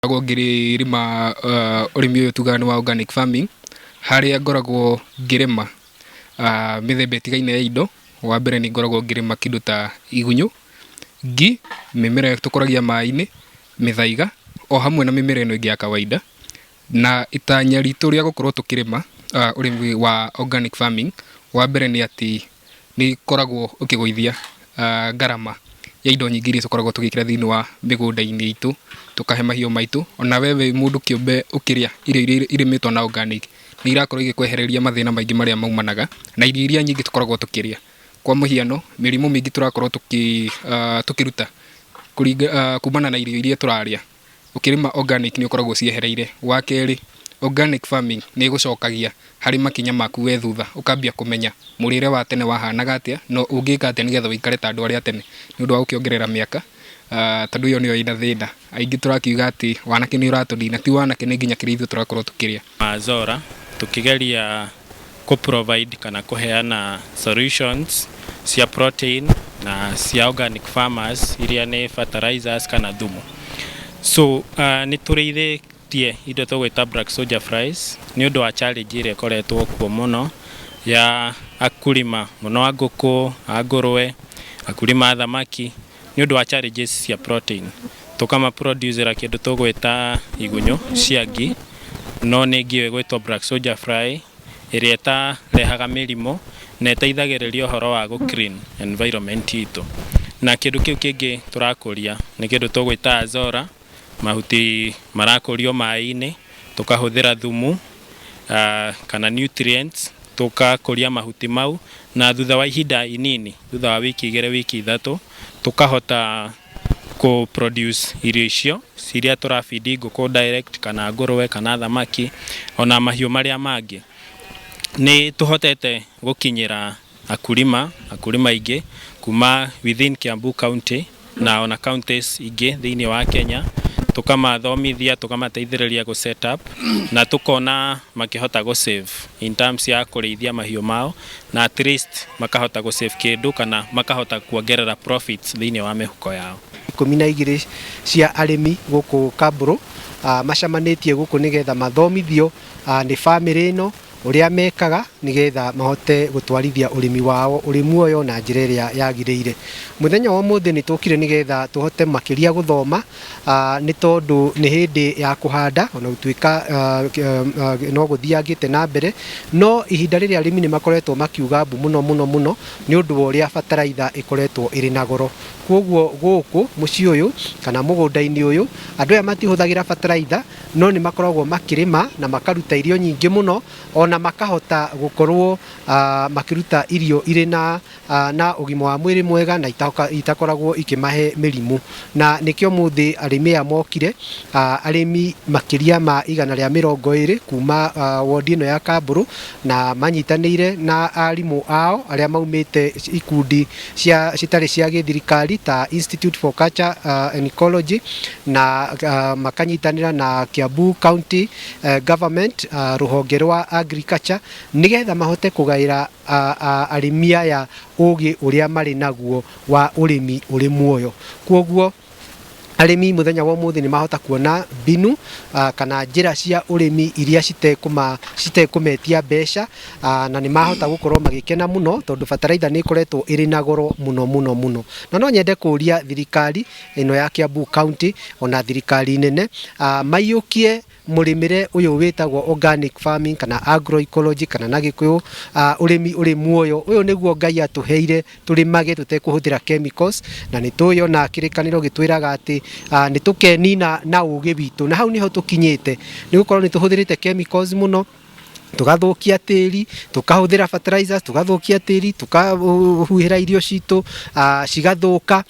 Ngoragwo ngĩrĩma ũrĩmi ũyũ tugaga nĩ wa organic farming, harĩa ngoragwo ngĩrĩma mĩthemba ĩtigaine ya indo. Wa mbere nĩ ngoragwo ngĩrĩma kĩndũ ta igunyũ, ngi, mĩmera ĩrĩa tũkũragia maaĩ-inĩ, mĩthaiga, o hamwe na mĩmera ĩno ĩngĩ ya kawaida. Na itanya ritũ rĩa gũkorwo tũkĩrĩma ũrĩmi wa organic farming, wa mbere nĩ atĩ nĩ ũkoragwo ũkĩgũithia ngarama ya indo nyingĩ iria tũkoragwo tũgĩkĩra thĩinĩ wa mĩgũnda-inĩ itũ, tũkahe mahiũ maitũ. Ona we wĩ mũndũ kĩũmbe ũkĩrĩa irio iria irĩmĩtwo na organic, nĩ irakorwo igĩkwehereria mathĩna maingĩ marĩa maumanaga na irio iria nyingĩ tũkoragwo tũkĩrĩa. Kwa mũhiano, mĩrimũ mĩingĩ tũrakorwo tũkĩruta kumana na irio iria tũrarĩa. Ũkĩrĩma organic nĩ ũkoragwo ciehereire. Wa kerĩ, organic farming nĩ ĩgũcokagia harĩ makinya maku we thutha, ũkambia kũmenya mũrĩre wa tene wahanaga atĩa, no ũngĩka atĩa nĩgetha ũikare ta andũ arĩa a tene nĩ ũndũ wa gũkĩongerera mĩaka, tondũ ĩyo nĩyo ĩna thĩna. Aingĩ tũrakiuga atĩ wanake nĩ ũratũnina, ti wanake, nĩ nginya kĩrĩa ithuĩ tũrakorwo tũkĩrĩa. Zora tukĩgeria provide kana kũheana solutions cia protein na cia organic farmers iria nĩ fertilizers kana thumu. So nĩ tũrĩithĩtie indo tũgwĩta black soldier flies nĩ ũndũ wa challenge ĩrĩa ĩkoretwo kuo mũno ya akulima mũno a ngũkũ, a ngũrwe, akulima a thamaki, nĩ ũndũ wa challenges cia protein. Tũkama producera kĩndũ tũgwĩta igunyũ cia ngi, no nĩ ngi ĩgwĩtwo black soldier fly ĩrĩa ĩtarehaga mĩrimũ na ĩteithagĩrĩria ũhoro wa gũ-clean environment itũ. Na kĩndũ kĩu kĩngĩ tũrakũria nĩ kĩndũ tũgwĩta Azora, mahuti marakũrio maaĩ-inĩ, tũkahũthĩra thumu kana nutrients, tũkakũria mahuti mau, na thutha wa ihinda inini, thutha wa wiki 2 wiki 3, tũkahota produce irio icio iria tũrafeed ngũkũ direct kana ngũrwe kana thamaki ona mahiũ marĩa mangĩ. Nĩ tũhotete gũkinyĩra akulima aingĩ kuma within Kiambu County na ona counties ingĩ thĩinĩ wa Kenya, tũkamathomithia, tũkamateithĩrĩria gũ set up na tũkona makĩhota gũ save in terms ya kũrĩithia mahiũ mao, na at least makahota gũ save kĩndũ kana makahota kuongerera profits thĩinĩ wa mĩhuko yao. 12 cia arĩmi gũkũ Kamburu macamanĩtie gũkũ nĩgetha mathomithio nĩ bamĩrĩ ĩno ũrĩa mekaga nĩgetha mahote gũtwarithia ũrĩmi wao ũrĩ muoyo na njĩra ĩrĩa yagĩrĩire. Mũthenya wa ũmũthĩ nĩ tũkire nĩgetha tũhote makĩria gũthoma nĩ tondũ nĩ hĩndĩ ya kũhanda, ona gũtuĩka no gũthiangĩte na mbere, no ihinda rĩrĩa arĩmi nĩ makoretwo makiuga mbu mũno nĩ ũndũ wa ũrĩa bataraitha ĩkoretwo ĩrĩ na goro. Kwoguo gũkũ mũciĩ ũyũ kana mũgũnda-inĩ ũyũ andũ aya matihũthagĩra bataraitha, no nĩ makoragwo makĩrĩma na makaruta irio nyingĩ mũno, ona makahota gũkorwo makĩruta irio irĩ na ũgima wa mwĩrĩ mwega na itakoragwo ikĩmahe mĩrimũ. Na nĩkĩo mũthĩ arĩmi aya mokire, arĩmi makĩria ma 120 kuma wodi ĩno ya Kamburu, na manyitanĩire na arimũ ao arĩa maumĩte ikundi citarĩ cia gĩthirikari ta Institute for Culture and Ecology, na makanyitanĩra na Kiambu County Government rũhonge rwa agriculture, nĩgetha mahote kũgaĩra arĩmi aya ũgĩ ũrĩa marĩ naguo wa ũrĩmi ũrĩ muoyo. Kwoguo arĩmi mũthenya wa ũmũthĩ nĩ mahota kuona mbinu kana njĩra cia ũrĩmi iria citekũmetia mbeca, na nĩ mahota gũkorwo magĩkena mũno tondũ bataraitha nĩ ĩkoretwo ĩrĩ na goro mũno. Na no nyende kũria thirikari ĩno ya Kiambu County ona thirikari nene maiyũkie mũrĩmĩre ũyũ wĩtagwo organic farming kana agroecology kana na Gĩkũyũ ũrĩmi ũrĩ muoyo. Ũyũ nĩguo Ngai atũheire tũrĩmage tũtekũhũthĩra chemicals, na nĩ tũĩ ona kĩrĩkanĩro gĩtwĩraga atĩ nĩ tũkenina na ũgĩ witũ, na hau nĩho tũkinyĩte nĩ gũkorwo nĩ tũhũthĩrĩte chemicals mũno, tugathukia tĩri, tukahũthĩra fertilizers, tugathukia tĩri, tukahuhĩra irio citũ cigathũka,